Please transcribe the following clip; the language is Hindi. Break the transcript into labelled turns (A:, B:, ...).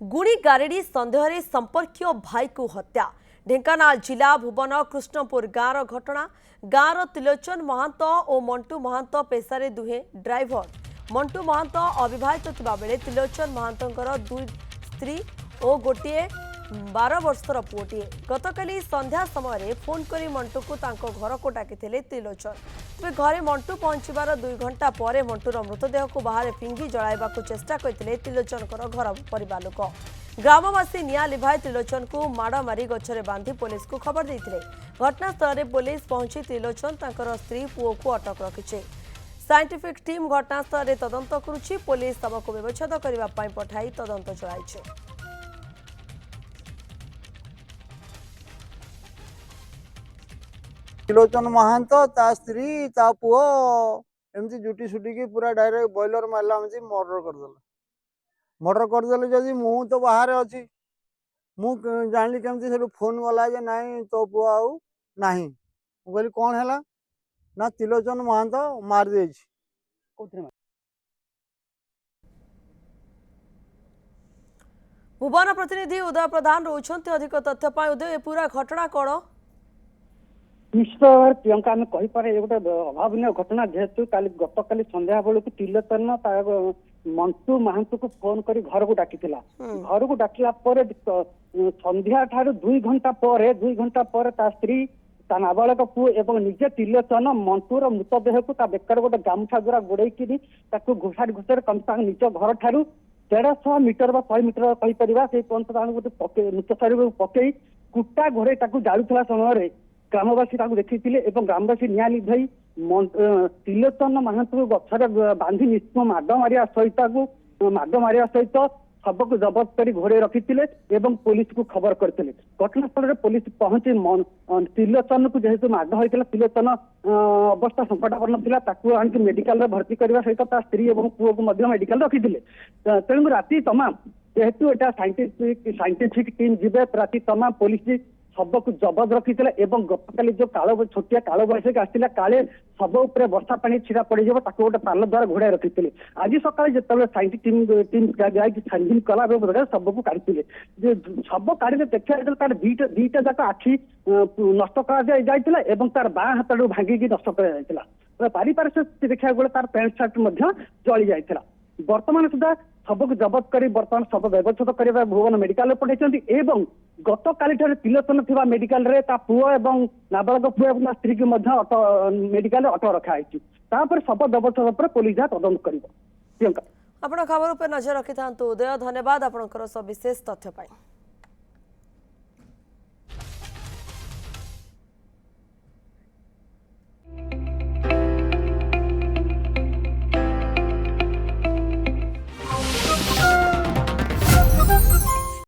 A: गुड़ी गारेडी सन्देह संपर्कीय भाई को हत्या। ढेंकानाल जिला भुवन कृष्णपुर गाँव घटना। गाँवर त्रिलोचन महंत और मंटू महंत पेशारे दुहे ड्राइवर। मंटू महंत अविवाहित थिबा बेले त्रिलोचन महंतर दुई स्त्री और गोटे 12 वर्षर पुओटीए। गतकाली संध्या समय फोन करी मंटू को घर को डाकी त्रिलोचन। तेज घरे मंटू पहुंचार 2 घंटा पर मंटूर मृतदेह को बाहर फिंगी जलाइबा चेष्टा करते त्रिलोचन घर परिवार लोक। ग्रामवासी निया लिभाई त्रिलोचन को माड़ मारी गछरे बांधी पुलिस को खबर देते। घटनास्थल में पुलिस पहुंची त्रिलोचन तांकर स्त्री पुओ को अटक रखिছে। साइंटिफिक टीम घटनास्थल में तदंत करुछि। पुलिस शव को व्यवच्छेद करने पठाई तदंत चलाइছে।
B: त्रिलोचन महंत ता स्त्री ता पुओ एमती जुटी सुटी की पूरा डायरेक्ट बॉयलर मारला मर्डर करदेले जदि मु तो बाहर अच्छी मु जानी केमती से फोन गला जे नाई तो पुओ आउ नाही मु कहली कौन है ना त्रिलोचन महंत मार दे।
A: भुवन प्रतिनिधि उदय प्रधान रोचंती अधिक तथ्य पाई। उदय पूरा घटना कौन?
C: निश्चित भाव प्रियंका आम कहीपे गोटे अभावन घटना जेहेतु गत काली संध्या बेलू त्रिलोचन मंटू महंत को फोन कर घर को डाकी घर को डाकला संध्या ठार 2 घंटा पर स्त्री ता नाबालक पुओ एवं निजे त्रिलोचन मंटूर मृतदेह को बेकार गोटे गामुछा द्वारा गोड़ेकी घोषारी घोषारी कम निज घर ठार 150 मीटर 100 मीटर कहीपर से गोटे मृत शरीर पकई कुटा घोड़े जालुला समय ग्रामवासी देखी ग्रामवासी निया लिभाई त्रिलोचन महंत को गछरे बांधी निश्चय माड मारिया सहित शव को जबत कर घोड़े रखी पुलिस को खबर करते। घटनास्थल में पुलिस पहुंची त्रिलोचन को जेहेतु माड होता त्रिलोचन अवस्था संकटापन्न था मेडिकल भर्ती करने सहित स्त्री और पुओ को मेडिकल रखी तेणु राति तमाम जेहेतु यहाँ साइंटिफिक टीम जीवे राति तमाम पुलिस शव को जबत रखी गतकाली जो छोटिया काल बैशाखी आसाला काले शव उपर वर्षा पानी छिड़ा पड़ गोटे पाल द्वारा घोड़ाई रखी। आज सका जो साइंटिफिक टीम छानबीन कला शव को काढ़ी शव काढ़ी देखा तार दीटा जाक आखि नष्ट कर तार बाँ हाथ भांगिकी नष्ट कर पारिपार्श्विक देखा गले तार पैंट सार्ट जली जाता। वर्तमान सुधा शव को जबत कर बर्तमान शव व्यवच्छेद करने भुवन मेडिकल पठाई एवं गत काली त्रिलोचन थिबा मेडिकल रे ता पुओ एवं नाबालक पुओ एवं स्त्री की मेडिकल अटक रखाई शव व्यवच्छेद पर पुलिस तदंत कर।
A: प्रियंका आपण खबर पर नजर रखि उदय धन्यवाद आपनकर सब विशेष तथ्य पाई।